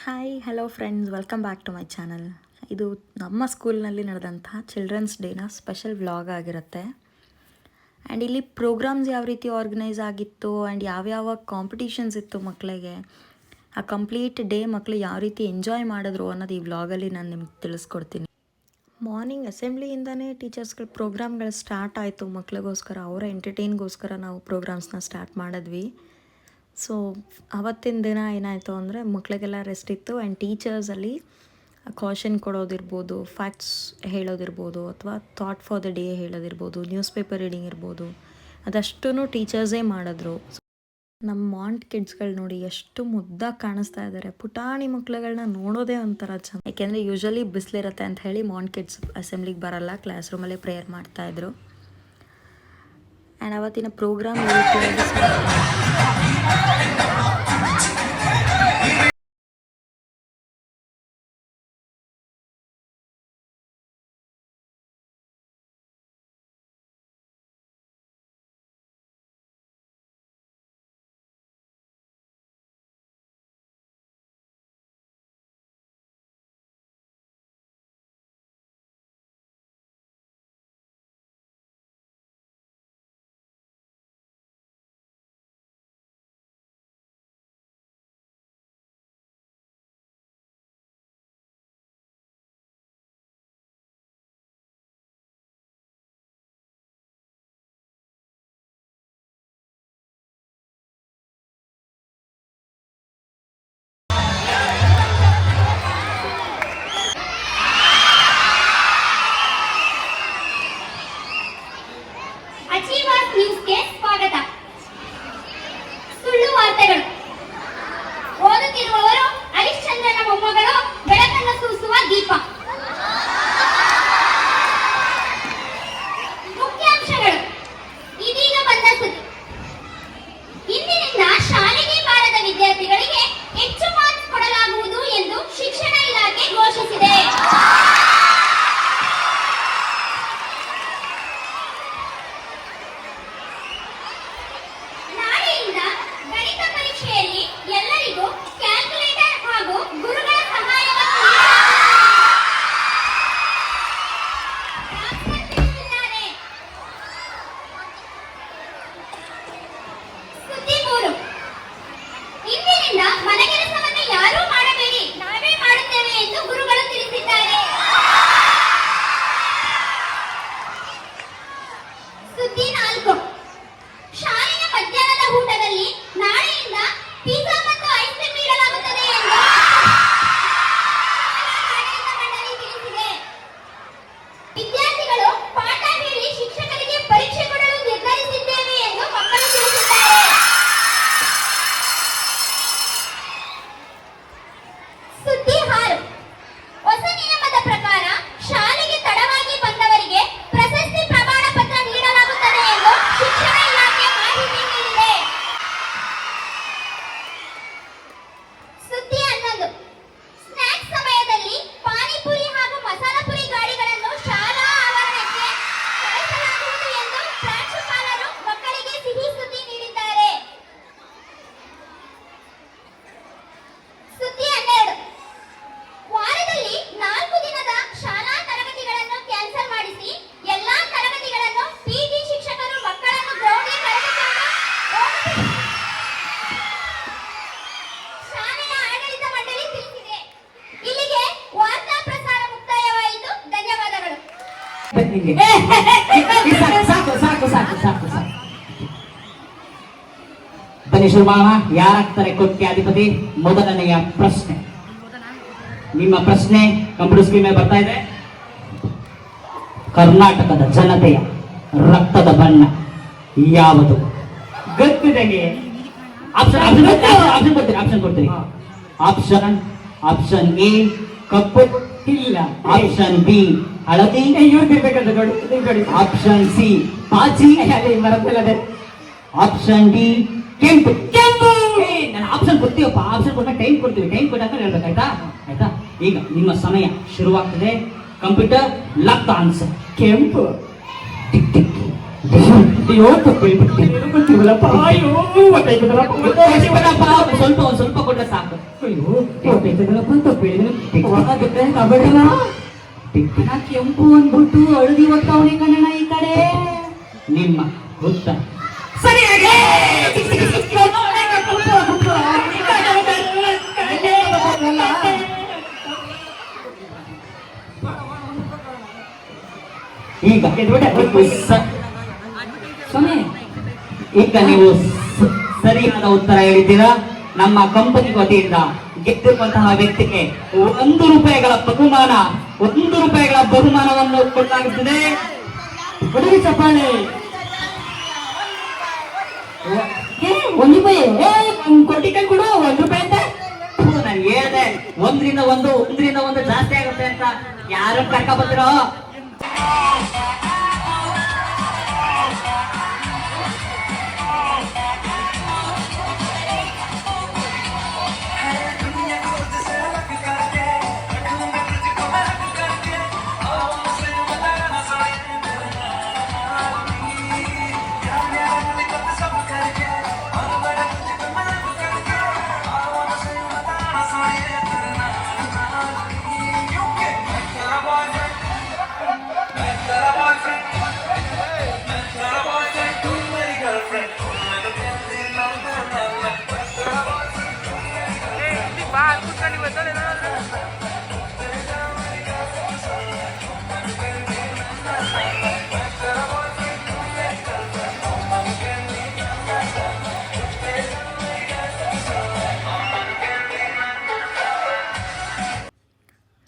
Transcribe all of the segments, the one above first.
Hi hello friends, welcome back to my channel. ಇದು ನಮ್ಮ ಸ್ಕೂಲ್ನಲ್ಲಿ ನಡೆದಂತಹ ಚಿಲ್ಡ್ರನ್ಸ್ ಡೇನ ಸ್ಪೆಷಲ್ ವ್ಲಾಗ್ ಆಗಿರುತ್ತೆ. ಆ್ಯಂಡ್ ಇಲ್ಲಿ ಪ್ರೋಗ್ರಾಮ್ಸ್ ಯಾವ ರೀತಿ ಆರ್ಗನೈಸ್ ಆಗಿತ್ತು ಆ್ಯಂಡ್ ಯಾವ್ಯಾವ ಕಾಂಪಿಟೀಷನ್ಸ್ ಇತ್ತು ಮಕ್ಕಳಿಗೆ, ಆ ಕಂಪ್ಲೀಟ್ ಡೇ ಮಕ್ಕಳು ಯಾವ ರೀತಿ ಎಂಜಾಯ್ ಮಾಡಿದ್ರು ಅನ್ನೋದು ಈ ವ್ಲಾಗಲ್ಲಿ ನಾನು ನಿಮ್ಗೆ ತಿಳಿಸ್ಕೊಡ್ತೀನಿ. ಮಾರ್ನಿಂಗ್ ಅಸೆಂಬ್ಲಿಯಿಂದನೇ ಟೀಚರ್ಸ್ಗಳ ಪ್ರೋಗ್ರಾಮ್ಗಳು ಸ್ಟಾರ್ಟ್ ಆಯಿತು. ಮಕ್ಕಳಿಗೋಸ್ಕರ, ಅವರ ಎಂಟರ್ಟೈನ್ಗೋಸ್ಕರ ನಾವು ಪ್ರೋಗ್ರಾಮ್ಸ್ನ ಸ್ಟಾರ್ಟ್ ಮಾಡಿದ್ವಿ. ಸೊ ಅವತ್ತಿನ ದಿನ ಏನಾಯಿತು ಅಂದರೆ ಮಕ್ಕಳಿಗೆಲ್ಲ ರೆಸ್ಟ್ ಇತ್ತು ಆ್ಯಂಡ್ ಟೀಚರ್ಸಲ್ಲಿ ಕಾಷನ್ ಕೊಡೋದಿರ್ಬೋದು, ಫ್ಯಾಕ್ಟ್ಸ್ ಹೇಳೋದಿರ್ಬೋದು, ಅಥವಾ ಥಾಟ್ ಫಾರ್ ದ ಡೇ ಹೇಳೋದಿರ್ಬೋದು, ನ್ಯೂಸ್ ಪೇಪರ್ ರೀಡಿಂಗ್ ಇರ್ಬೋದು, ಅದಷ್ಟೂ ಟೀಚರ್ಸೇ ಮಾಡಿದ್ರು. ನಮ್ಮ ಮಾಂಟ್ ಕಿಡ್ಸ್ಗಳು ನೋಡಿ ಎಷ್ಟು ಮುದ್ದಾಗಿ ಕಾಣಿಸ್ತಾ ಇದ್ದಾರೆ. ಪುಟಾಣಿ ಮಕ್ಳುಗಳನ್ನ ನೋಡೋದೇ ಒಂಥರ ಚೆಂದ. ಯಾಕೆಂದರೆ ಯೂಶ್ವಲಿ ಬಿಸಿಲಿರುತ್ತೆ ಅಂತ ಹೇಳಿ ಮಾಂಟ್ ಕಿಡ್ಸ್ ಅಸೆಂಬ್ಲಿಗೆ ಬರಲ್ಲ, ಕ್ಲಾಸ್ ರೂಮಲ್ಲೇ ಪ್ರೇಯರ್ ಮಾಡ್ತಾಯಿದ್ರು. ಆ್ಯಂಡ್ ಅವತ್ತಿನ ಪ್ರೋಗ್ರಾಮ್ ನ್ಯೂಸ್ಗೆ ಸ್ವಾಗತ. ಸುಳ್ಳು ವಾರ್ತೆಗಳು. ಓದುತ್ತಿರುವವರು ಹರಿಶ್ಚಂದ್ರನ ಮೊಮ್ಮಗಳು, ಬೆಳಕನ್ನು ಸೂಸುವ ದೀಪ. ಮುಖ್ಯಾಂಶಗಳು. ಇದೀಗ ಬಂದ ಸುದ್ದಿ. ಇಂದಿನಿಂದ ಶಾಲೆಗೆ ಬಾರದ ವಿದ್ಯಾರ್ಥಿಗಳಿಗೆ ಹೆಚ್ಚು ಮಾರ್ಕ್ಸ್ ಕೊಡಲಾಗುವುದು ಎಂದು ಶಿಕ್ಷಣ ಇಲಾಖೆ ಘೋಷಿಸಿದೆ. ಗಣಿತ ಪರೀಕ್ಷೆಯಲ್ಲಿ ಎಲ್ಲರಿಗೂ ಕ್ಯಾಲ್ಕುಲೇಟರ್ ಹಾಗೂ ಗುರುಗಳ ಸಹಾಯವನ್ನು ನೀಡಲಾಗುತ್ತದೆ. ಸುದ್ದಿ 3. ಇಂದಿನಿಂದ ಮನೆಗೆಲಸವನ್ನು ಯಾರೂ ಮಾಡಬೇಡಿ, ನಾವೇ ಮಾಡುತ್ತೇವೆ ಎಂದು ಗುರುಗಳು ತಿಳಿಸಿದ್ದಾರೆ. ಸುದ್ದಿ 4. ಶಾಲೆಯ ಮಧ್ಯಾಹ್ನದ ಊಟದಲ್ಲಿ ನಾಳೆಯಿಂದ ಪಿಜ್ಜಾ ಮತ್ತು ಐಸ್ ಕ್ರೀಮ್ ನೀಡಲಾಗುತ್ತದೆ ಎಂದು ಆಡಳಿತ ಮಂಡಳಿ ತಿಳಿಸಿದೆ. ವಿದ್ಯಾರ್ಥಿಗಳು ಪಾಠ ಹೇಳಿ ಶಿಕ್ಷಕರಿಗೆ ಪರೀಕ್ಷೆ ಕೊಡಲು ನಿರ್ಧರಿಸಿದ್ದೇವೆ ಎಂದು ಮಕ್ಕಳು ತಿಳಿಸಿದ್ದಾರೆ. ಸುದ್ದಿ 6. ಹೊಸ ನಿಯಮದ ಪ್ರಕಾರ ಶಾಲೆಗೆ ತಡವಾಗಿ ಬಂದವರಿಗೆ ಪ್ರಶಸ್ತಿ ಪ್ರಮಾಣ ಪತ್ರ ನೀಡಲಾಗುತ್ತದೆ ಎಂದು ಶಿಕ್ಷಣ ಇಲಾಖೆ ಮಾಹಿತಿ ನೀಡಿದೆ. ಸುದ್ದಿ 11. ಸ್ನಾಕ್ಸ್ ಸಮಯದಲ್ಲಿ ಪಾನಿಪುರಿ ಹಾಗೂ ಮಸಾಲಾ ಪುರಿ ಗಾಡಿಗಳನ್ನು ಶಾಲಾ ಆವರಣಕ್ಕೆ ಕಳಿಸಲಾಗುವುದು ಎಂದು ಪ್ರಾಂಶುಪಾಲರು ಮಕ್ಕಳಿಗೆ ಸಿಹಿ ಸುದ್ದಿ ನೀಡಿದ್ದಾರೆ. ಸುದ್ದಿ 12. ವಾರದಲ್ಲಿ 4 ದಿನದ ಶಾಲಾ ತರಗತಿಗಳನ್ನು ಕ್ಯಾನ್ಸಲ್ ಮಾಡಿಸಿ ಎಲ್ಲಾ ತರಗತಿಗಳನ್ನು ಪಿಟಿ ಶಿಕ್ಷಕರು ಮಕ್ಕಳನ್ನು ಗ್ರೌಂಡ್ಗೆ ಕರೆದುಕೊಂಡು ಶಾಲೆಯ ಆಡಳಿತ ಮಂಡಳಿ ತಿಳಿಸಿದೆ. ಇಲ್ಲಿಗೆ ವಾರ್ತಾ ಪ್ರಸಾರ ಮುಕ್ತಾಯವಾಯಿತು. ಧನ್ಯವಾದಗಳು. ಸಾಕು ಸಾಕು ಸಾಕು ಸಾಕು ಸಾಕು. ಬನ್ನಿ ಶುರು ಮಾಡೋಣ. ಯಾರಾಗ್ತಾರೆ ಕೋಟ್ಯಾಧಿಪತಿ? ಮೊದಲನೆಯ ಪ್ರಶ್ನೆ. ನಿಮ್ಮ ಪ್ರಶ್ನೆ ಕಂಪ್ಯೂಟರ್ ಸ್ಕ್ರೀನ್ ಮೇಲೆ ಬರ್ತಾ ಇದೆ. ಕರ್ನಾಟಕದ ಜನತೆಯ ರಕ್ತದ ಬಣ್ಣ ಯಾವುದು? ಗೊತ್ತಿದೆ. ಆಪ್ಷನ್ ಕೊಡ್ತೀನಿ. ಆಪ್ಷನ್ ಎ ಕಪ್ಪು, ಇಲ್ಲ. ಆಪ್ಷನ್ ಬಿ ಹಳದಿ, ಆಪ್ಷನ್ ಸಿ ಪಾಚಿ, ಆಪ್ಷನ್ ಡಿ ಕೆಂಪು. ನಾನು ಆಪ್ಷನ್ ಕೊಡ್ತೀವಪ್ಪ. ಆಪ್ಷನ್ ಕೊಟ್ಟ ಟೈಮ್ ಕೊಡ್ತೀವಿ. ಟೈಮ್ ಕೊಟ್ಟಾಗ ಹೇಳ್ಬೇಕಾಯ್ತಾ? ಆಯ್ತಾ? ಈಗ ನಿಮ್ಮ ಸಮಯ ಶುರುವಾಗ್ತದೆ. Computer lock the answer. ಕೆಂಪು. ಟಿಕ್ ಟಿಕ್ ಅಯ್ಯೋ ತಪ್ಪೇಳ್ಬಿಟ್ಟೆ ಗೊತ್ತಿರಲ್ಲಪ್ಪ. ಅಯ್ಯೋ ಗೊತ್ತಾಯ್ತದಲ್ಲಪ್ಪ. ಸ್ವಲ್ಪ ಒಂದ್ ಸ್ವಲ್ಪ ಕೊಟ್ರೆ ಸಾಕು. ಅಯ್ಯೋ ಗೊತ್ತಾಯ್ತದಲ್ಲಪ್ಪ ತಪ್ಪೇಳಿದ್ರೆ ಕಬಡ್ಡಿನ ಕೆಂಪು ಅಂದ್ಬಿಟ್ಟು ಹಳದಿ ಒತ್ತವನೇ ಕನ್ನಡ ಈ ಕಡೆ ನಿಮ್ಮ ಗೊತ್ತ ಸರಿಯಾಗಿ ಈಗ ಸ್ವಾಮಿ ಈಗ ನೀವು ಸರಿಯಾದ ಉತ್ತರ ಹೇಳಿದ್ದೀರಾ. ನಮ್ಮ ಕಂಪನಿ ವತಿಯಿಂದ ಗೆದ್ದಿರುವಂತಹ ವ್ಯಕ್ತಿಗೆ 1 ರೂಪಾಯಿಗಳ ಬಹುಮಾನವನ್ನು ಕೊಡಲಾಗುತ್ತದೆ. ಕೊಡಿ ಚಪ್ಪಾಳೆ. 1 ರೂಪಾಯಿ ಕೊಟ್ಟಿಗೆ ಕೊಡು. 1 ರೂಪಾಯಿ ಅಂತ ನಾನು ಹೇಳ್ದೆ. 1ರಿಂದ 1 ಜಾಸ್ತಿ ಆಗುತ್ತೆ ಅಂತ ಯಾರು ಕರ್ಕ ಬಂದಿರೋ.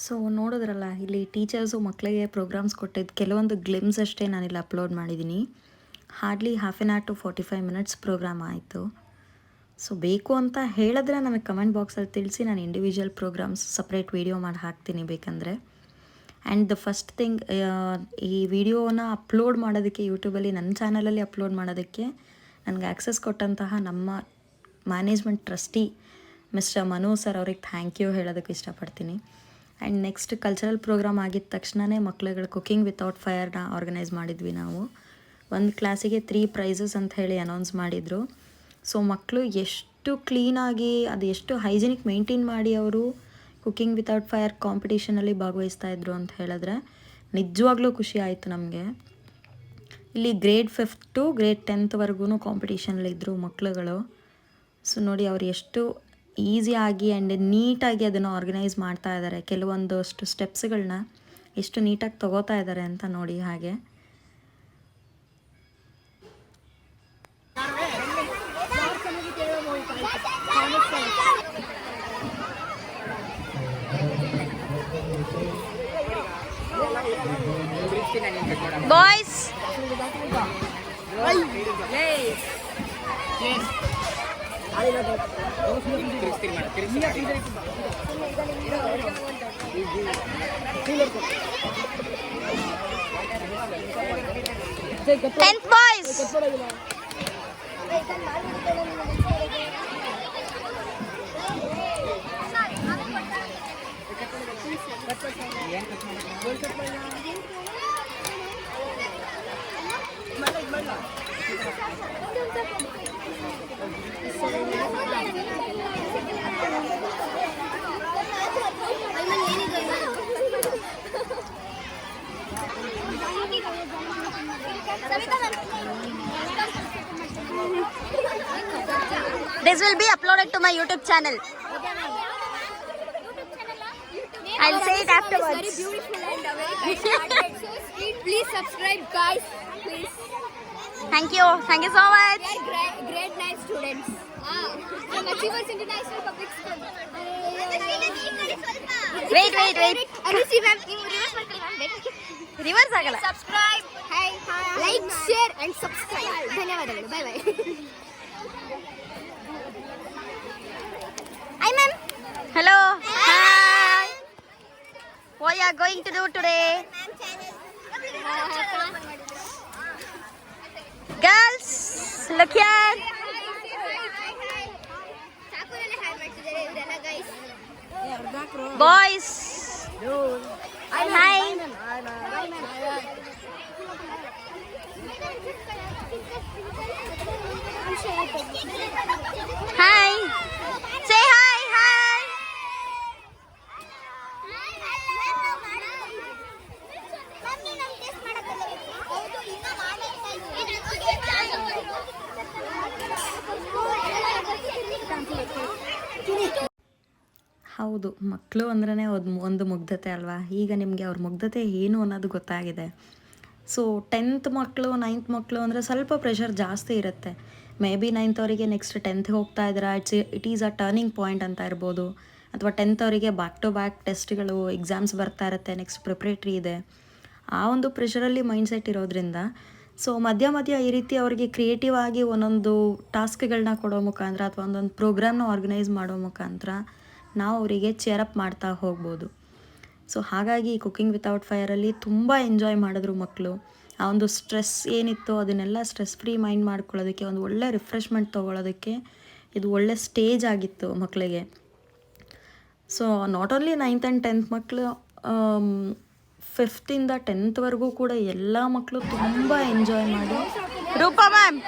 ಸೊ ನೋಡಿದ್ರಲ್ಲ, ಇಲ್ಲಿ ಟೀಚರ್ಸು ಮಕ್ಕಳಿಗೆ ಪ್ರೋಗ್ರಾಮ್ಸ್ ಕೊಟ್ಟಿದ್ದು ಕೆಲವೊಂದು ಗ್ಲಿಮ್ಸ್ ಅಷ್ಟೇ ನಾನಿಲ್ಲಿ ಅಪ್ಲೋಡ್ ಮಾಡಿದ್ದೀನಿ. Hardly 1/2 hour to 45 minutes program ಆಯಿತು. ಸೊ ಬೇಕು ಅಂತ ಹೇಳಿದ್ರೆ ನಮಗೆ ಕಮೆಂಟ್ ಬಾಕ್ಸಲ್ಲಿ ತಿಳಿಸಿ, ನಾನು ಇಂಡಿವಿಜುವಲ್ ಪ್ರೋಗ್ರಾಮ್ಸ್ ಸಪ್ರೇಟ್ ವೀಡಿಯೋ ಮಾಡಿ ಹಾಕ್ತೀನಿ ಬೇಕಂದರೆ. ಆ್ಯಂಡ್ ದ ಫಸ್ಟ್ ಥಿಂಗ್, ಈ ವಿಡಿಯೋನ ಅಪ್ಲೋಡ್ ಮಾಡೋದಕ್ಕೆ ಯೂಟ್ಯೂಬಲ್ಲಿ ನನ್ನ ಚಾನಲಲ್ಲಿ ಅಪ್ಲೋಡ್ ಮಾಡೋದಕ್ಕೆ ನನಗೆ ಆ್ಯಕ್ಸೆಸ್ ಕೊಟ್ಟಂತಹ ನಮ್ಮ management trustee mister Manu sir ಅವ್ರಿಗೆ ಥ್ಯಾಂಕ್ ಯು ಹೇಳೋದಕ್ಕೆ ಇಷ್ಟಪಡ್ತೀನಿ. ಆ್ಯಂಡ್ ನೆಕ್ಸ್ಟ್ ಕಲ್ಚರಲ್ ಪ್ರೋಗ್ರಾಮ್ ಆಗಿದ ತಕ್ಷಣವೇ ಮಕ್ಳುಗಳು ಕುಕಿಂಗ್ ವಿತೌಟ್ ಫೈರ್ನ ಆರ್ಗನೈಸ್ ಮಾಡಿದ್ವಿ ನಾವು. ಒಂದು ಕ್ಲಾಸಿಗೆ 3 ಪ್ರೈಸಸ್ ಅಂತ ಹೇಳಿ ಅನೌನ್ಸ್ ಮಾಡಿದರು. ಸೊ ಮಕ್ಕಳು ಎಷ್ಟು ಕ್ಲೀನಾಗಿ, ಅದು ಎಷ್ಟು ಹೈಜಿನಿಕ್ ಮೇಂಟೈನ್ ಮಾಡಿ ಅವರು ಕುಕಿಂಗ್ ವಿತೌಟ್ ಫೈರ್ ಕಾಂಪಿಟೇಷನಲ್ಲಿ ಭಾಗವಹಿಸ್ತಾಯಿದ್ರು ಅಂತ ಹೇಳಿದ್ರೆ ನಿಜವಾಗ್ಲೂ ಖುಷಿ ಆಯಿತು ನಮಗೆ. ಇಲ್ಲಿ grade 5th to grade 10th ಕಾಂಪಿಟೇಷನಲ್ಲಿದ್ದರು ಮಕ್ಕಳುಗಳು. ಸೊ ನೋಡಿ ಅವ್ರು ಎಷ್ಟು ಈಸಿಯಾಗಿ ಆ್ಯಂಡ್ ನೀಟಾಗಿ ಅದನ್ನು ಆರ್ಗನೈಸ್ ಮಾಡ್ತಾ ಇದ್ದಾರೆ. ಕೆಲವೊಂದಷ್ಟು ಸ್ಟೆಪ್ಸ್ಗಳನ್ನ ಎಷ್ಟು ನೀಟಾಗಿ ತಗೋತಾ ಇದ್ದಾರೆ ಅಂತ ನೋಡಿ. ಹಾಗೆ boys Tenth boys. This will be uploaded to my YouTube channel. I'll say it afterwards. It's very beautiful and very kind. So sweet. Please subscribe, guys. Please. Thank you so much. We are grade 9 students. From Achievers International Public School. Wait. Anushi ma'am, Reverse agala. Subscribe. Hi. Like, share and subscribe. ಧನ್ಯವಾದಗಳು. Bye bye. Hi ma'am. Hello. Hi. What you are going to do today? Girls, look here. Boys. Hi. Hi say hi hi. ಹೌದು, ಮಕ್ಕಳು ಅಂದ್ರೇ ಒಂದು ಮುಗ್ಧತೆ ಅಲ್ವಾ. ಈಗ ನಿಮಗೆ ಅವ್ರ ಮುಗ್ಧತೆ ಏನು ಅನ್ನೋದು ಗೊತ್ತಾಗಿದೆ. ಸೊ 10th ಮಕ್ಕಳು 9th ಮಕ್ಕಳು ಅಂದರೆ ಸ್ವಲ್ಪ ಪ್ರೆಷರ್ ಜಾಸ್ತಿ ಇರುತ್ತೆ. ಮೇ ಬಿ 9th ಅವರಿಗೆ ನೆಕ್ಸ್ಟ್ 10th ಹೋಗ್ತಾ ಇದ್ದಾರೆ, it is a turning point ಅಂತ ಇರ್ಬೋದು. ಅಥವಾ 10th ಅವರಿಗೆ ಬ್ಯಾಕ್ ಟು ಬ್ಯಾಕ್ ಟೆಸ್ಟ್ಗಳು ಎಕ್ಸಾಮ್ಸ್ ಬರ್ತಾ ಇರುತ್ತೆ, ನೆಕ್ಸ್ಟ್ ಪ್ರಿಪ್ರೇಟ್ರಿ ಇದೆ. ಆ ಒಂದು ಪ್ರೆಷರಲ್ಲಿ ಮೈಂಡ್ಸೆಟ್ ಇರೋದ್ರಿಂದ ಸೊ ಮಧ್ಯ ಈ ರೀತಿ ಅವರಿಗೆ ಕ್ರಿಯೇಟಿವ್ ಆಗಿ ಒಂದೊಂದು ಟಾಸ್ಕ್ಗಳನ್ನ ಕೊಡೋ ಮುಖಾಂತರ ಅಥವಾ ಒಂದೊಂದು ಪ್ರೋಗ್ರಾಮ್ನ ಆರ್ಗನೈಸ್ ಮಾಡೋ ಮುಖಾಂತರ ನಾವು ಅವರಿಗೆ ಚೇರಪ್ ಮಾಡ್ತಾ ಹೋಗ್ಬೋದು. ಸೊ ಹಾಗಾಗಿ ಕುಕ್ಕಿಂಗ್ ವಿತೌಟ್ ಫೈರಲ್ಲಿ ತುಂಬ ಎಂಜಾಯ್ ಮಾಡಿದ್ರು ಮಕ್ಕಳು. ಆ ಒಂದು ಸ್ಟ್ರೆಸ್ ಏನಿತ್ತು ಅದನ್ನೆಲ್ಲ ಸ್ಟ್ರೆಸ್ ಫ್ರೀ ಮೈಂಡ್ ಮಾಡ್ಕೊಳ್ಳೋದಕ್ಕೆ, ಒಂದು ಒಳ್ಳೆ ರಿಫ್ರೆಶ್ಮೆಂಟ್ ತೊಗೊಳೋದಕ್ಕೆ ಇದು ಒಳ್ಳೆ ಸ್ಟೇಜ್ ಆಗಿತ್ತು ಮಕ್ಕಳಿಗೆ. So not only 9th and 10th ಮಕ್ಕಳು, 5th ಇಂದ 10th ಕೂಡ ಎಲ್ಲ ಮಕ್ಕಳು ತುಂಬ ಎಂಜಾಯ್ ಮಾಡಿ. ರೂಪಾ ಮ್ಯಾಮ್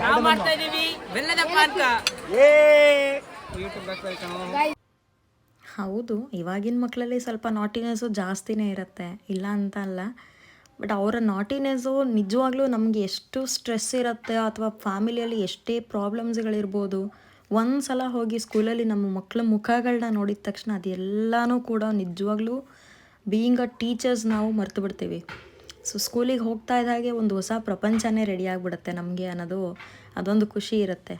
ನಾವು ಮಾಡ್ತಾ ಇದೀವಿ ಬೆಲ್ಲದ ಪಾನಕ. ಹೌದು, ಇವಾಗಿನ ಮಕ್ಕಳಲ್ಲಿ ಸ್ವಲ್ಪ ನಾಟಿನೆಸ್ಸು ಜಾಸ್ತಿನೇ ಇರುತ್ತೆ, ಇಲ್ಲ ಅಂತ ಅಲ್ಲ. ಬಟ್ ಅವರ ನಾಟಿನೆಸ್ಸು ನಿಜವಾಗ್ಲೂ ನಮಗೆ ಎಷ್ಟು ಸ್ಟ್ರೆಸ್ ಇರುತ್ತೆ ಅಥವಾ ಫ್ಯಾಮಿಲಿಯಲ್ಲಿ ಎಷ್ಟೇ ಪ್ರಾಬ್ಲಮ್ಸ್ಗಳಿರ್ಬೋದು, ಒಂದು ಸಲ ಹೋಗಿ ಸ್ಕೂಲಲ್ಲಿ ನಮ್ಮ ಮಕ್ಕಳ ಮುಖಗಳನ್ನ ನೋಡಿದ ತಕ್ಷಣ ಅದೆಲ್ಲನೂ ಕೂಡ ನಿಜವಾಗ್ಲೂ ಬೀಯಿಂಗ್ ಅ ಟೀಚರ್ಸ್ ನಾವು ಮರ್ತು ಬಿಡ್ತೀವಿ. ಸೊ ಸ್ಕೂಲಿಗೆ ಹೋಗ್ತಾ ಇದ್ದಾಗೆ ಒಂದು ಹೊಸ ಪ್ರಪಂಚನೇ ರೆಡಿ ಆಗಿಬಿಡುತ್ತೆ ನಮಗೆ ಅನ್ನೋದು, ಅದೊಂದು ಖುಷಿ ಇರುತ್ತೆ.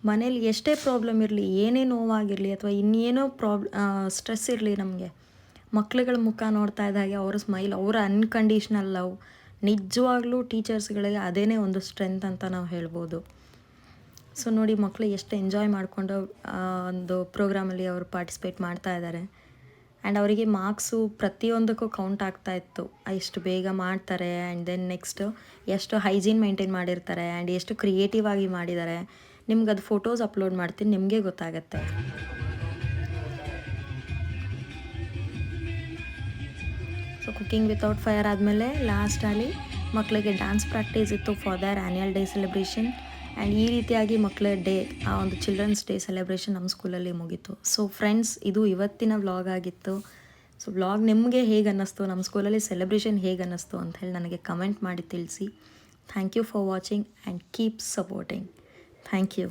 ಮನೇಲಿ ಎಷ್ಟೇ ಪ್ರಾಬ್ಲಮ್ ಇರಲಿ, ಏನೇ ನೋವಾಗಿರಲಿ ಅಥವಾ ಇನ್ನೇನೋ ಸ್ಟ್ರೆಸ್ ಇರಲಿ, ನಮಗೆ ಮಕ್ಳುಗಳ ಮುಖ ನೋಡ್ತಾ ಇದ್ದಾಗೆ ಅವರ ಸ್ಮೈಲ್, ಅವರ ಅನ್ಕಂಡೀಷ್ನಲ್ ಲವ್, ನಿಜವಾಗ್ಲೂ ಟೀಚರ್ಸ್ಗಳಿಗೆ ಅದೇನೇ ಒಂದು ಸ್ಟ್ರೆಂತ್ ಅಂತ ನಾವು ಹೇಳ್ಬೋದು. ಸೊ ನೋಡಿ, ಮಕ್ಕಳು ಎಷ್ಟು ಎಂಜಾಯ್ ಮಾಡಿಕೊಂಡು ಒಂದು ಪ್ರೋಗ್ರಾಮಲ್ಲಿ ಅವರು ಪಾರ್ಟಿಸಿಪೇಟ್ ಮಾಡ್ತಾ ಇದ್ದಾರೆ. ಆ್ಯಂಡ್ ಅವರಿಗೆ ಮಾರ್ಕ್ಸು ಪ್ರತಿಯೊಂದಕ್ಕೂ ಕೌಂಟ್ ಆಗ್ತಾಯಿತ್ತು, ಎಷ್ಟು ಬೇಗ ಮಾಡ್ತಾರೆ. ಆ್ಯಂಡ್ ದೆನ್ ನೆಕ್ಸ್ಟು ಎಷ್ಟು ಹೈಜೀನ್ ಮೇಂಟೈನ್ ಮಾಡಿರ್ತಾರೆ ಆ್ಯಂಡ್ ಎಷ್ಟು ಕ್ರಿಯೇಟಿವ್ ಆಗಿ ಮಾಡಿದ್ದಾರೆ. ನಿಮ್ಗೆ ಅದು ಫೋಟೋಸ್ ಅಪ್ಲೋಡ್ ಮಾಡ್ತೀನಿ, ನಿಮಗೆ ಗೊತ್ತಾಗುತ್ತೆ. ಸೊ ಕುಕ್ಕಿಂಗ್ ವಿತೌಟ್ ಫೈರ್ ಆದಮೇಲೆ ಲಾಸ್ಟಲ್ಲಿ ಮಕ್ಕಳಿಗೆ ಡ್ಯಾನ್ಸ್ ಪ್ರಾಕ್ಟೀಸ್ ಇತ್ತು for there annual day celebration. And ಈ ರೀತಿಯಾಗಿ ಮಕ್ಕಳ ಡೇ, ಆ ಒಂದು ಚಿಲ್ಡ್ರನ್ಸ್ ಡೇ ಸೆಲೆಬ್ರೇಷನ್ ನಮ್ಮ ಸ್ಕೂಲಲ್ಲಿ ಮುಗೀತು. ಸೊ ಫ್ರೆಂಡ್ಸ್, ಇದು ಇವತ್ತಿನ ವ್ಲಾಗ್ ಆಗಿತ್ತು. ಸೊ ವ್ಲಾಗ್ ನಿಮಗೆ ಹೇಗೆ ಅನ್ನಿಸ್ತು, ನಮ್ಮ ಸ್ಕೂಲಲ್ಲಿ ಸೆಲೆಬ್ರೇಷನ್ ಹೇಗೆ ಅನ್ನಿಸ್ತು ಅಂತ ಹೇಳಿ ನನಗೆ ಕಮೆಂಟ್ ಮಾಡಿ ತಿಳಿಸಿ. Thank you for watching and keep supporting. Thank you.